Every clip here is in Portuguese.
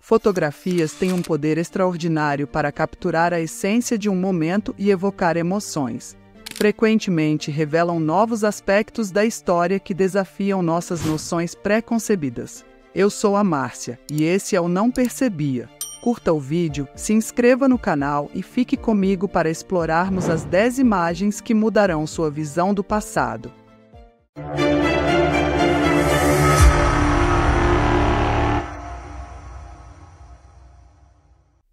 Fotografias têm um poder extraordinário para capturar a essência de um momento e evocar emoções. Frequentemente revelam novos aspectos da história que desafiam nossas noções pré-concebidas. Eu sou a Márcia, e esse é o Não Percebia. Curta o vídeo, se inscreva no canal e fique comigo para explorarmos as 10 imagens que mudarão sua visão do passado.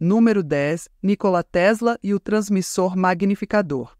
Número 10. Nikola Tesla e o transmissor magnificador.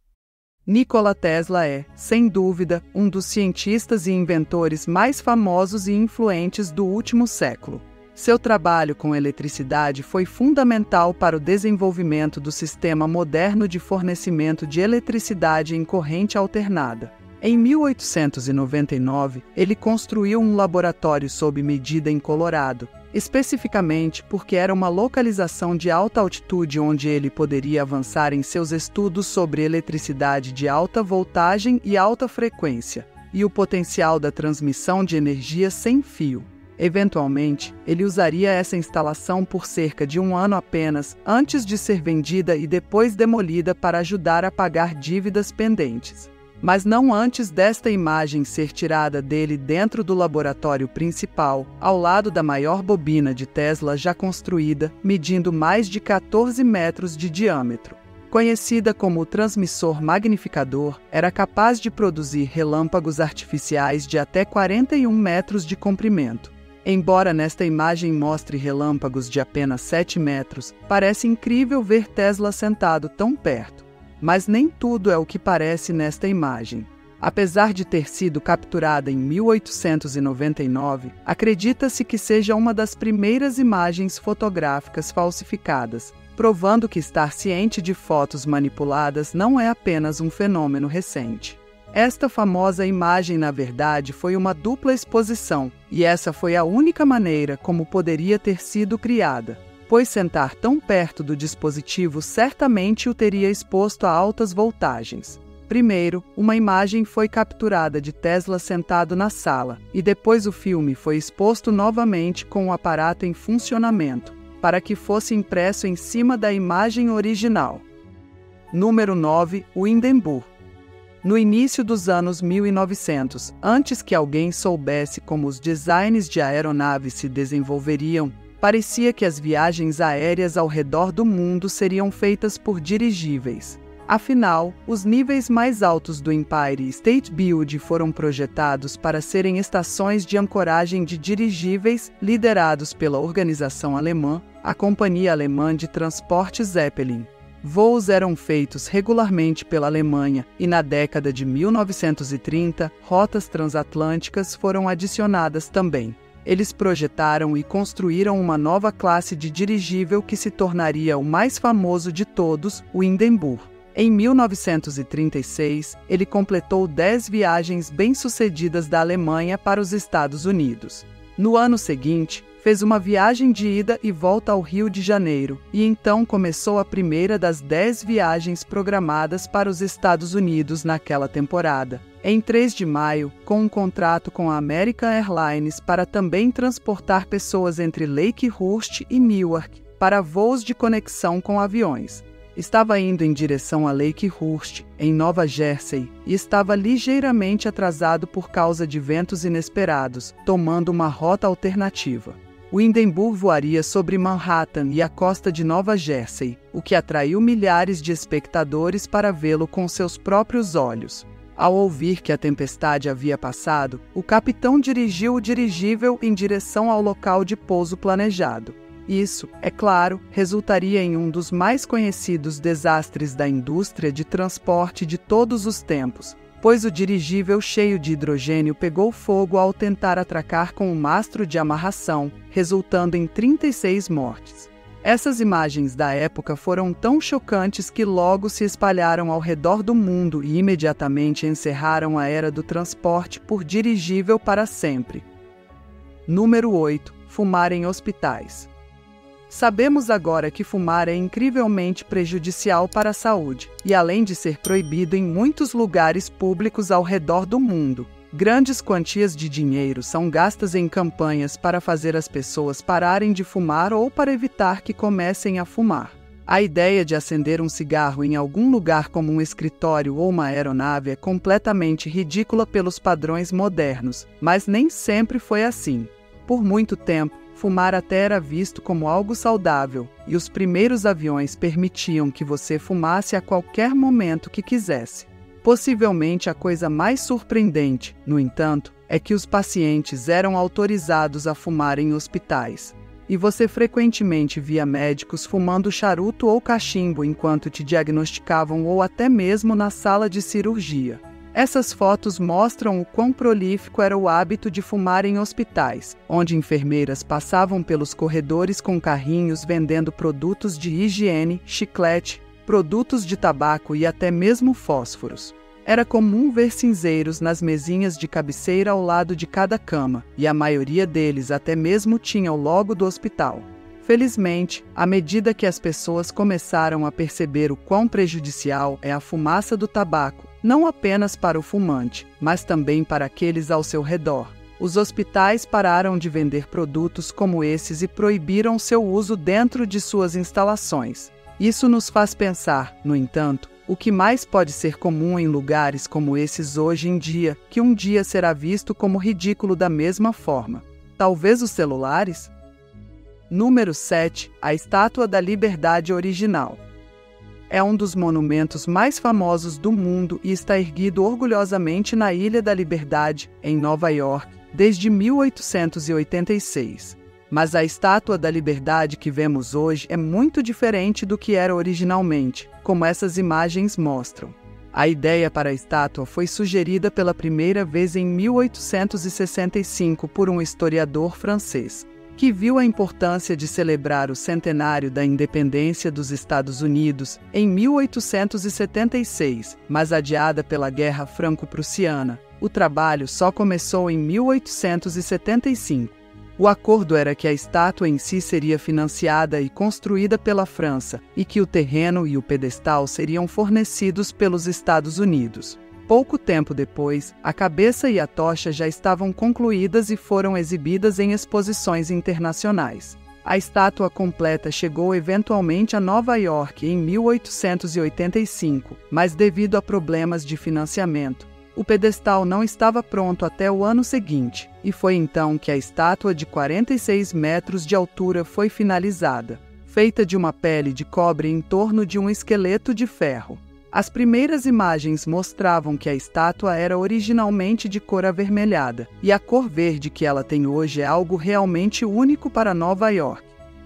Nikola Tesla é, sem dúvida, um dos cientistas e inventores mais famosos e influentes do último século. Seu trabalho com eletricidade foi fundamental para o desenvolvimento do sistema moderno de fornecimento de eletricidade em corrente alternada. Em 1899, ele construiu um laboratório sob medida em Colorado, especificamente porque era uma localização de alta altitude onde ele poderia avançar em seus estudos sobre eletricidade de alta voltagem e alta frequência, e o potencial da transmissão de energia sem fio. Eventualmente, ele usaria essa instalação por cerca de um ano apenas, antes de ser vendida e depois demolida para ajudar a pagar dívidas pendentes. Mas não antes desta imagem ser tirada dele dentro do laboratório principal, ao lado da maior bobina de Tesla já construída, medindo mais de 14 metros de diâmetro. Conhecida como o transmissor magnificador, era capaz de produzir relâmpagos artificiais de até 41 metros de comprimento. Embora nesta imagem mostre relâmpagos de apenas 7 metros, parece incrível ver Tesla sentado tão perto. Mas nem tudo é o que parece nesta imagem. Apesar de ter sido capturada em 1899, acredita-se que seja uma das primeiras imagens fotográficas falsificadas, provando que estar ciente de fotos manipuladas não é apenas um fenômeno recente. Esta famosa imagem, na verdade, foi uma dupla exposição, e essa foi a única maneira como poderia ter sido criada, pois sentar tão perto do dispositivo certamente o teria exposto a altas voltagens. Primeiro, uma imagem foi capturada de Tesla sentado na sala, e depois o filme foi exposto novamente com o aparato em funcionamento, para que fosse impresso em cima da imagem original. Número 9. O Hindenburg. No início dos anos 1900, antes que alguém soubesse como os designs de aeronaves se desenvolveriam, parecia que as viagens aéreas ao redor do mundo seriam feitas por dirigíveis. Afinal, os níveis mais altos do Empire State Building foram projetados para serem estações de ancoragem de dirigíveis liderados pela organização alemã, a Companhia Alemã de Transporte Zeppelin. Voos eram feitos regularmente pela Alemanha e, na década de 1930, rotas transatlânticas foram adicionadas também. Eles projetaram e construíram uma nova classe de dirigível que se tornaria o mais famoso de todos, o Hindenburg. Em 1936, ele completou 10 viagens bem-sucedidas da Alemanha para os Estados Unidos. No ano seguinte, fez uma viagem de ida e volta ao Rio de Janeiro, e então começou a primeira das 10 viagens programadas para os Estados Unidos naquela temporada. Em 3 de maio, com um contrato com a American Airlines para também transportar pessoas entre Lakehurst e Newark, para voos de conexão com aviões. Estava indo em direção a Lakehurst, em Nova Jersey, e estava ligeiramente atrasado por causa de ventos inesperados, tomando uma rota alternativa. O Hindenburg voaria sobre Manhattan e a costa de Nova Jersey, o que atraiu milhares de espectadores para vê-lo com seus próprios olhos. Ao ouvir que a tempestade havia passado, o capitão dirigiu o dirigível em direção ao local de pouso planejado. Isso, é claro, resultaria em um dos mais conhecidos desastres da indústria de transporte de todos os tempos, pois o dirigível cheio de hidrogênio pegou fogo ao tentar atracar com o mastro de amarração, resultando em 36 mortes. Essas imagens da época foram tão chocantes que logo se espalharam ao redor do mundo e imediatamente encerraram a era do transporte por dirigível para sempre. Número 8. Fumar em hospitais. Sabemos agora que fumar é incrivelmente prejudicial para a saúde, e além de ser proibido em muitos lugares públicos ao redor do mundo, Grandes quantias de dinheiro são gastas em campanhas para fazer as pessoas pararem de fumar ou para evitar que comecem a fumar. A ideia de acender um cigarro em algum lugar como um escritório ou uma aeronave é completamente ridícula pelos padrões modernos, mas nem sempre foi assim. Por muito tempo, fumar até era visto como algo saudável, e os primeiros aviões permitiam que você fumasse a qualquer momento que quisesse. Possivelmente a coisa mais surpreendente, no entanto, é que os pacientes eram autorizados a fumar em hospitais. E você frequentemente via médicos fumando charuto ou cachimbo enquanto te diagnosticavam ou até mesmo na sala de cirurgia. Essas fotos mostram o quão prolífico era o hábito de fumar em hospitais, onde enfermeiras passavam pelos corredores com carrinhos vendendo produtos de higiene, chiclete, produtos de tabaco e até mesmo fósforos. Era comum ver cinzeiros nas mesinhas de cabeceira ao lado de cada cama, e a maioria deles até mesmo tinha o logo do hospital. Felizmente, à medida que as pessoas começaram a perceber o quão prejudicial é a fumaça do tabaco, não apenas para o fumante, mas também para aqueles ao seu redor, os hospitais pararam de vender produtos como esses e proibiram seu uso dentro de suas instalações. Isso nos faz pensar, no entanto, o que mais pode ser comum em lugares como esses hoje em dia, que um dia será visto como ridículo da mesma forma. Talvez os celulares? Número 7. A Estátua da Liberdade original. É um dos monumentos mais famosos do mundo e está erguido orgulhosamente na Ilha da Liberdade, em Nova York, desde 1886. Mas a Estátua da Liberdade que vemos hoje é muito diferente do que era originalmente, como essas imagens mostram. A ideia para a estátua foi sugerida pela primeira vez em 1865 por um historiador francês, que viu a importância de celebrar o centenário da independência dos Estados Unidos em 1876, mas adiada pela Guerra Franco-Prussiana. O trabalho só começou em 1875. O acordo era que a estátua em si seria financiada e construída pela França e que o terreno e o pedestal seriam fornecidos pelos Estados Unidos. Pouco tempo depois, a cabeça e a tocha já estavam concluídas e foram exibidas em exposições internacionais. A estátua completa chegou eventualmente a Nova York em 1885, mas devido a problemas de financiamento, o pedestal não estava pronto até o ano seguinte, e foi então que a estátua de 46 metros de altura foi finalizada, feita de uma pele de cobre em torno de um esqueleto de ferro. As primeiras imagens mostravam que a estátua era originalmente de cor avermelhada, e a cor verde que ela tem hoje é algo realmente único para Nova York.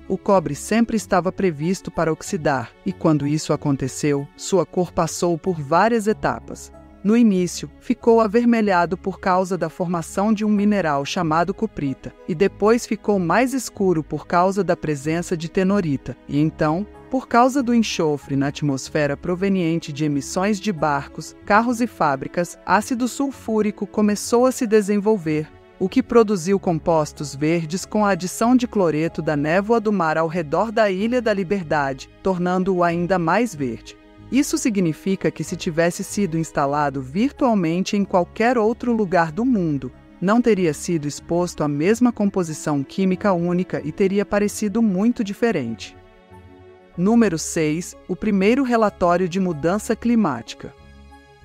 O cobre sempre estava previsto para oxidar, e quando isso aconteceu, sua cor passou por várias etapas. No início, ficou avermelhado por causa da formação de um mineral chamado cuprita, e depois ficou mais escuro por causa da presença de tenorita, e então, por causa do enxofre na atmosfera proveniente de emissões de barcos, carros e fábricas, ácido sulfúrico começou a se desenvolver, o que produziu compostos verdes com a adição de cloreto da névoa do mar ao redor da Ilha da Liberdade, tornando-o ainda mais verde. Isso significa que se tivesse sido instalado virtualmente em qualquer outro lugar do mundo, não teria sido exposto à mesma composição química única e teria parecido muito diferente. Número 6. O primeiro relatório de mudança climática.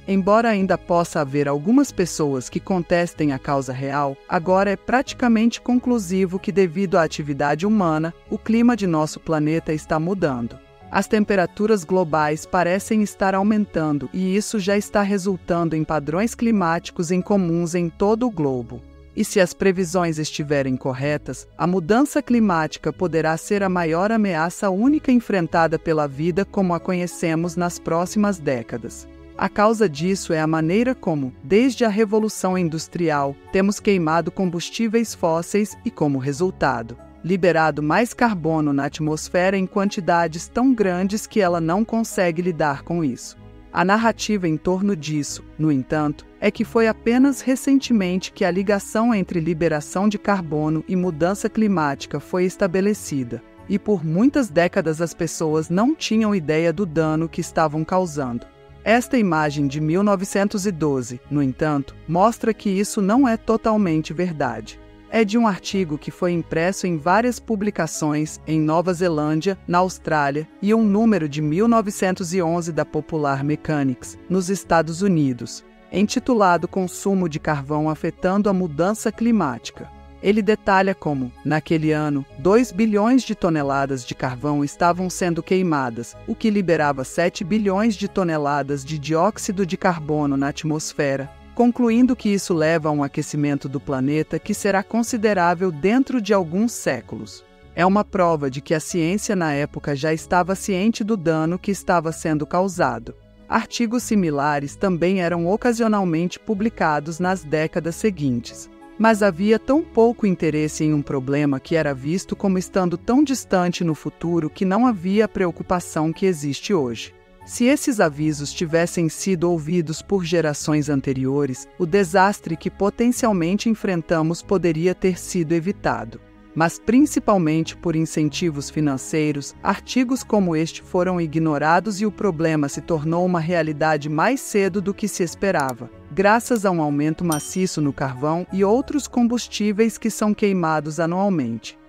Embora ainda possa haver algumas pessoas que contestem a causa real, agora é praticamente conclusivo que, devido à atividade humana, o clima de nosso planeta está mudando. As temperaturas globais parecem estar aumentando e isso já está resultando em padrões climáticos incomuns em todo o globo. E se as previsões estiverem corretas, a mudança climática poderá ser a maior ameaça única enfrentada pela vida como a conhecemos nas próximas décadas. A causa disso é a maneira como, desde a Revolução Industrial, temos queimado combustíveis fósseis e, como resultado, liberado mais carbono na atmosfera em quantidades tão grandes que ela não consegue lidar com isso. A narrativa em torno disso, no entanto, é que foi apenas recentemente que a ligação entre liberação de carbono e mudança climática foi estabelecida, e por muitas décadas as pessoas não tinham ideia do dano que estavam causando. Esta imagem de 1912, no entanto, mostra que isso não é totalmente verdade. É de um artigo que foi impresso em várias publicações em Nova Zelândia, na Austrália, e um número de 1911 da Popular Mechanics, nos Estados Unidos, intitulado Consumo de Carvão afetando a mudança climática. Ele detalha como, naquele ano, 2 bilhões de toneladas de carvão estavam sendo queimadas, o que liberava 7 bilhões de toneladas de dióxido de carbono na atmosfera, concluindo que isso leva a um aquecimento do planeta que será considerável dentro de alguns séculos. É uma prova de que a ciência na época já estava ciente do dano que estava sendo causado. Artigos similares também eram ocasionalmente publicados nas décadas seguintes. Mas havia tão pouco interesse em um problema que era visto como estando tão distante no futuro que não havia a preocupação que existe hoje. Se esses avisos tivessem sido ouvidos por gerações anteriores, o desastre que potencialmente enfrentamos poderia ter sido evitado. Mas principalmente por incentivos financeiros, artigos como este foram ignorados e o problema se tornou uma realidade mais cedo do que se esperava, graças a um aumento maciço no carvão e outros combustíveis que são queimados anualmente.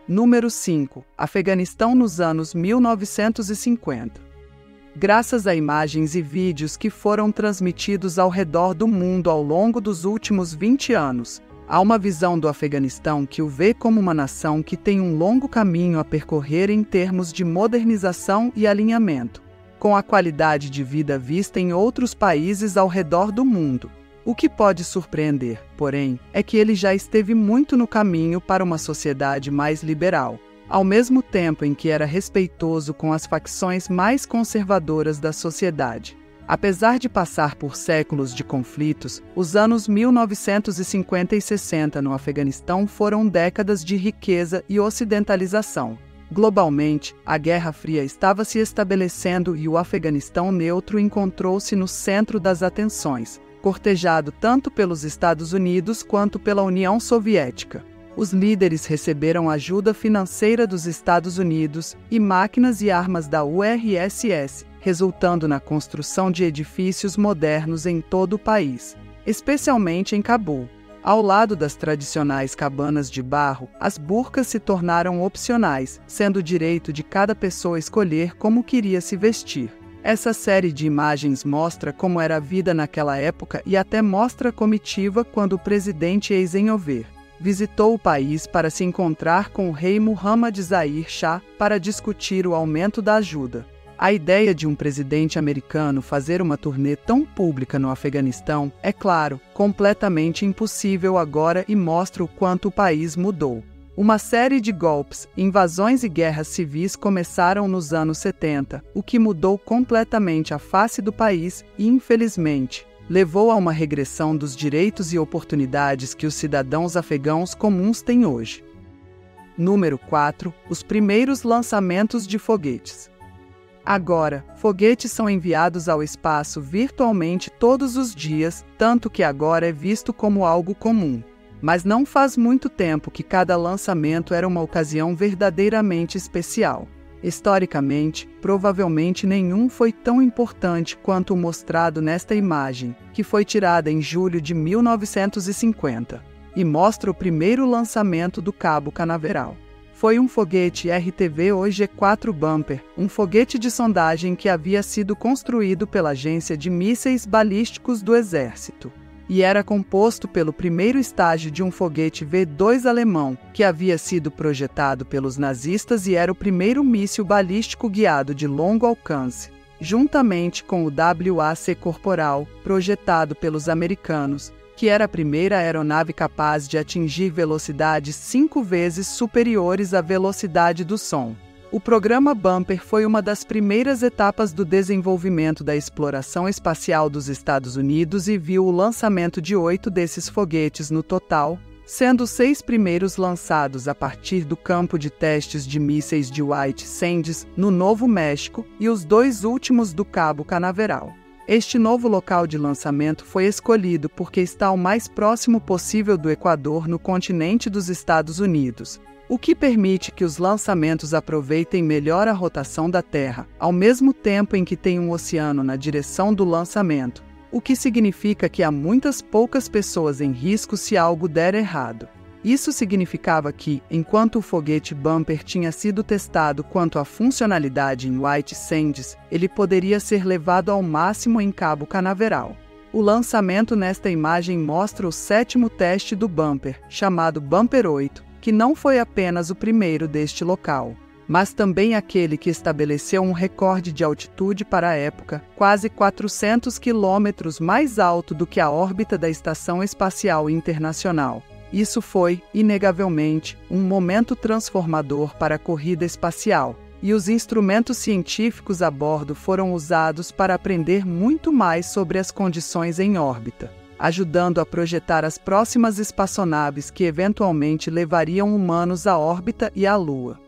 Número 5. Afeganistão nos anos 1950. Graças a imagens e vídeos que foram transmitidos ao redor do mundo ao longo dos últimos 20 anos, há uma visão do Afeganistão que o vê como uma nação que tem um longo caminho a percorrer em termos de modernização e alinhamento, com a qualidade de vida vista em outros países ao redor do mundo. O que pode surpreender, porém, é que ele já esteve muito no caminho para uma sociedade mais liberal, ao mesmo tempo em que era respeitoso com as facções mais conservadoras da sociedade. Apesar de passar por séculos de conflitos, os anos 1950 e 60 no Afeganistão foram décadas de riqueza e ocidentalização. Globalmente, a Guerra Fria estava se estabelecendo e o Afeganistão neutro encontrou-se no centro das atenções, cortejado tanto pelos Estados Unidos quanto pela União Soviética. Os líderes receberam ajuda financeira dos Estados Unidos e máquinas e armas da URSS, resultando na construção de edifícios modernos em todo o país, especialmente em Cabul. Ao lado das tradicionais cabanas de barro, as burcas se tornaram opcionais, sendo o direito de cada pessoa escolher como queria se vestir. Essa série de imagens mostra como era a vida naquela época e até mostra a comitiva quando o presidente Eisenhower visitou o país para se encontrar com o rei Muhammad Zahir Shah para discutir o aumento da ajuda. A ideia de um presidente americano fazer uma turnê tão pública no Afeganistão é, claro, completamente impossível agora e mostra o quanto o país mudou. Uma série de golpes, invasões e guerras civis começaram nos anos 70, o que mudou completamente a face do país e, infelizmente, levou a uma regressão dos direitos e oportunidades que os cidadãos afegãos comuns têm hoje. Número 4. Os primeiros lançamentos de foguetes. Agora, foguetes são enviados ao espaço virtualmente todos os dias, tanto que agora é visto como algo comum. Mas não faz muito tempo que cada lançamento era uma ocasião verdadeiramente especial. Historicamente, provavelmente nenhum foi tão importante quanto o mostrado nesta imagem, que foi tirada em julho de 1950, e mostra o primeiro lançamento do Cabo Canaveral. Foi um foguete RTV-OG-4 Bumper, um foguete de sondagem que havia sido construído pela Agência de Mísseis Balísticos do Exército, e era composto pelo primeiro estágio de um foguete V-2 alemão, que havia sido projetado pelos nazistas e era o primeiro míssil balístico guiado de longo alcance, juntamente com o WAC Corporal, projetado pelos americanos, que era a primeira aeronave capaz de atingir velocidades 5 vezes superiores à velocidade do som. O programa Bumper foi uma das primeiras etapas do desenvolvimento da exploração espacial dos Estados Unidos e viu o lançamento de 8 desses foguetes no total, sendo os 6 primeiros lançados a partir do campo de testes de mísseis de White Sands, no Novo México, e os 2 últimos do Cabo Canaveral. Este novo local de lançamento foi escolhido porque está o mais próximo possível do Equador no continente dos Estados Unidos, o que permite que os lançamentos aproveitem melhor a rotação da Terra, ao mesmo tempo em que tem um oceano na direção do lançamento, o que significa que há muitas poucas pessoas em risco se algo der errado. Isso significava que, enquanto o foguete Bumper tinha sido testado quanto à funcionalidade em White Sands, ele poderia ser levado ao máximo em Cabo Canaveral. O lançamento nesta imagem mostra o 7º teste do Bumper, chamado Bumper 8, que não foi apenas o primeiro deste local, mas também aquele que estabeleceu um recorde de altitude para a época, quase 400 quilômetros mais alto do que a órbita da Estação Espacial Internacional. Isso foi, inegavelmente, um momento transformador para a corrida espacial, e os instrumentos científicos a bordo foram usados para aprender muito mais sobre as condições em órbita, ajudando a projetar as próximas espaçonaves que eventualmente levariam humanos à órbita e à Lua.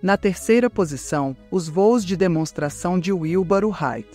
Na terceira posição, os voos de demonstração de Wilbur Wright.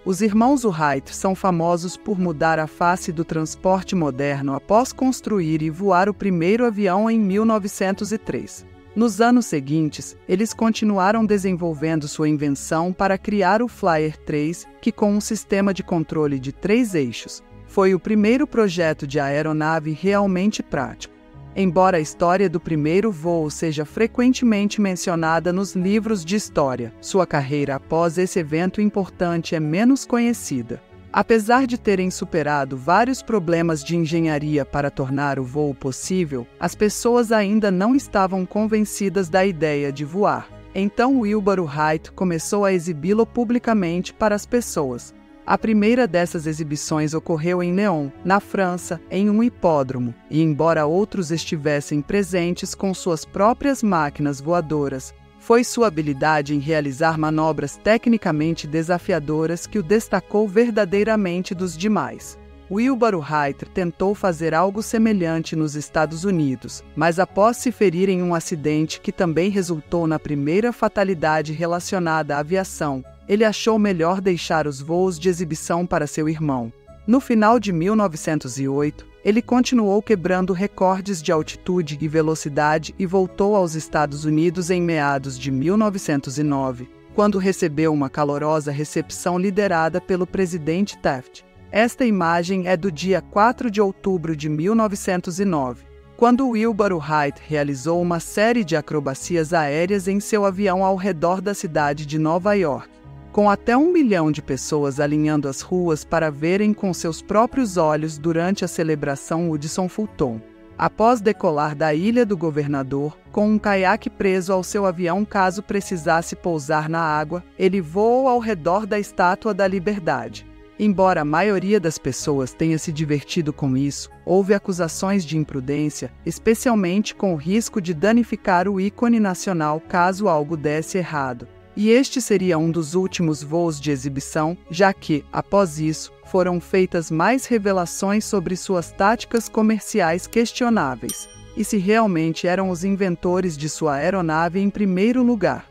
Os irmãos Wright são famosos por mudar a face do transporte moderno após construir e voar o primeiro avião em 1903. Nos anos seguintes, eles continuaram desenvolvendo sua invenção para criar o Flyer 3, que, com um sistema de controle de 3 eixos, foi o primeiro projeto de aeronave realmente prático. Embora a história do primeiro voo seja frequentemente mencionada nos livros de história, sua carreira após esse evento importante é menos conhecida. Apesar de terem superado vários problemas de engenharia para tornar o voo possível, as pessoas ainda não estavam convencidas da ideia de voar. Então Wilbur Wright começou a exibi-lo publicamente para as pessoas. A primeira dessas exibições ocorreu em Lyon, na França, em um hipódromo, e embora outros estivessem presentes com suas próprias máquinas voadoras, foi sua habilidade em realizar manobras tecnicamente desafiadoras que o destacou verdadeiramente dos demais. Wilbur Wright tentou fazer algo semelhante nos Estados Unidos, mas após se ferir em um acidente que também resultou na primeira fatalidade relacionada à aviação, ele achou melhor deixar os voos de exibição para seu irmão. No final de 1908, ele continuou quebrando recordes de altitude e velocidade e voltou aos Estados Unidos em meados de 1909, quando recebeu uma calorosa recepção liderada pelo presidente Taft. Esta imagem é do dia 4 de outubro de 1909, quando Wilbur Wright realizou uma série de acrobacias aéreas em seu avião ao redor da cidade de Nova York, com até 1 milhão de pessoas alinhando as ruas para verem com seus próprios olhos durante a celebração Hudson Fulton. Após decolar da Ilha do Governador, com um caiaque preso ao seu avião caso precisasse pousar na água, ele voou ao redor da Estátua da Liberdade. Embora a maioria das pessoas tenha se divertido com isso, houve acusações de imprudência, especialmente com o risco de danificar o ícone nacional caso algo desse errado. E este seria um dos últimos voos de exibição, já que, após isso, foram feitas mais revelações sobre suas táticas comerciais questionáveis, e se realmente eram os inventores de sua aeronave em primeiro lugar.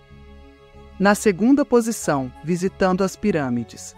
Na segunda posição, visitando as pirâmides.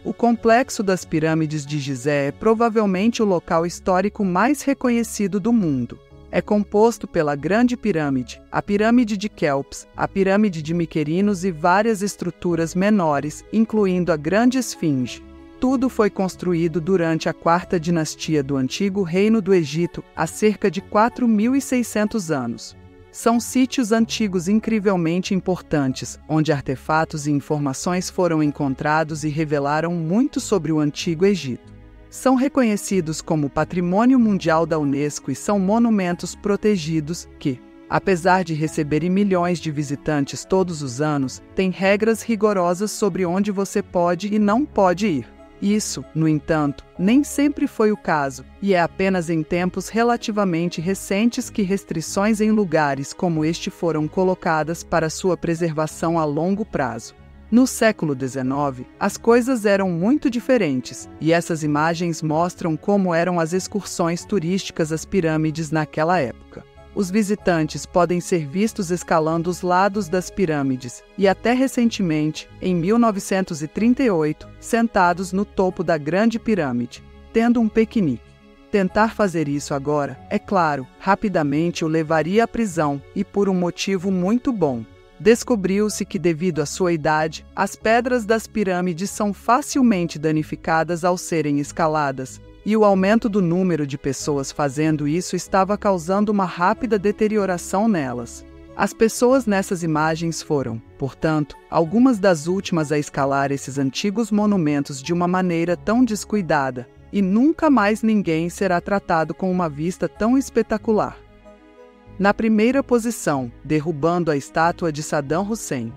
O complexo das pirâmides de Gizé é provavelmente o local histórico mais reconhecido do mundo. É composto pela Grande Pirâmide, a Pirâmide de Quéops, a Pirâmide de Miquerinos e várias estruturas menores, incluindo a Grande Esfinge. Tudo foi construído durante a 4ª dinastia do Antigo Reino do Egito, há cerca de 4.600 anos. São sítios antigos incrivelmente importantes, onde artefatos e informações foram encontrados e revelaram muito sobre o Antigo Egito. São reconhecidos como Patrimônio Mundial da Unesco e são monumentos protegidos que, apesar de receberem milhões de visitantes todos os anos, têm regras rigorosas sobre onde você pode e não pode ir. Isso, no entanto, nem sempre foi o caso, e é apenas em tempos relativamente recentes que restrições em lugares como este foram colocadas para sua preservação a longo prazo. No século XIX, as coisas eram muito diferentes, e essas imagens mostram como eram as excursões turísticas às pirâmides naquela época. Os visitantes podem ser vistos escalando os lados das pirâmides e, até recentemente, em 1938, sentados no topo da Grande Pirâmide, tendo um piquenique. Tentar fazer isso agora, é claro, rapidamente o levaria à prisão, e por um motivo muito bom. Descobriu-se que, devido à sua idade, as pedras das pirâmides são facilmente danificadas ao serem escaladas, e o aumento do número de pessoas fazendo isso estava causando uma rápida deterioração nelas. As pessoas nessas imagens foram, portanto, algumas das últimas a escalar esses antigos monumentos de uma maneira tão descuidada, e nunca mais ninguém será tratado com uma vista tão espetacular. Na primeira posição, derrubando a estátua de Saddam Hussein.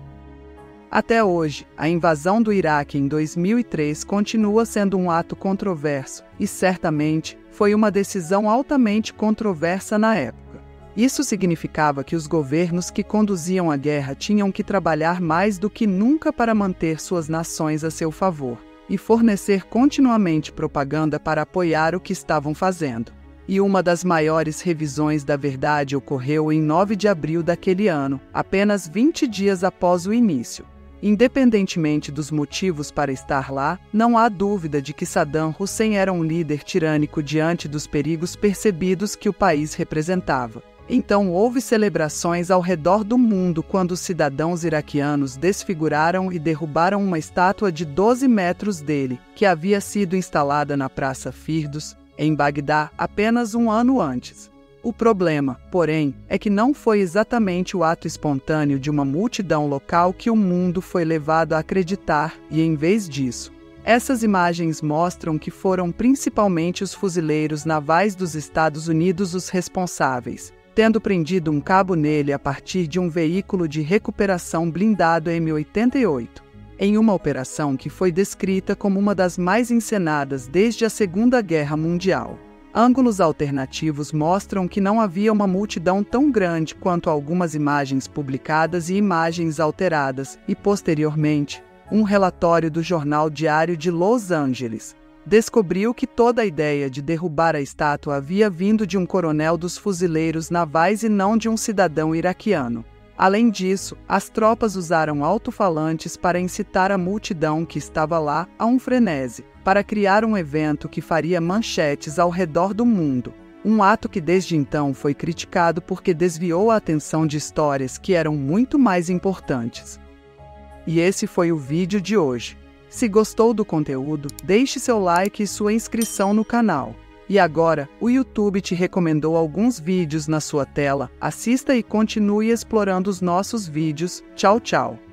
Até hoje, a invasão do Iraque em 2003 continua sendo um ato controverso e, certamente, foi uma decisão altamente controversa na época. Isso significava que os governos que conduziam a guerra tinham que trabalhar mais do que nunca para manter suas nações a seu favor e fornecer continuamente propaganda para apoiar o que estavam fazendo. E uma das maiores revisões da verdade ocorreu em 9 de abril daquele ano, apenas 20 dias após o início. Independentemente dos motivos para estar lá, não há dúvida de que Saddam Hussein era um líder tirânico diante dos perigos percebidos que o país representava. Então houve celebrações ao redor do mundo quando os cidadãos iraquianos desfiguraram e derrubaram uma estátua de 12 metros dele, que havia sido instalada na Praça Firdos, em Bagdá, apenas um ano antes. O problema, porém, é que não foi exatamente o ato espontâneo de uma multidão local que o mundo foi levado a acreditar, e em vez disso, essas imagens mostram que foram principalmente os fuzileiros navais dos Estados Unidos os responsáveis, tendo prendido um cabo nele a partir de um veículo de recuperação blindado M88. Em uma operação que foi descrita como uma das mais encenadas desde a Segunda Guerra Mundial. Ângulos alternativos mostram que não havia uma multidão tão grande quanto algumas imagens publicadas e imagens alteradas, e, posteriormente, um relatório do Jornal Diário de Los Angeles descobriu que toda a ideia de derrubar a estátua havia vindo de um coronel dos fuzileiros navais e não de um cidadão iraquiano. Além disso, as tropas usaram alto-falantes para incitar a multidão que estava lá a um frenesi, para criar um evento que faria manchetes ao redor do mundo. Um ato que desde então foi criticado porque desviou a atenção de histórias que eram muito mais importantes. E esse foi o vídeo de hoje. Se gostou do conteúdo, deixe seu like e sua inscrição no canal. E agora, o YouTube te recomendou alguns vídeos na sua tela. Assista e continue explorando os nossos vídeos. Tchau, tchau!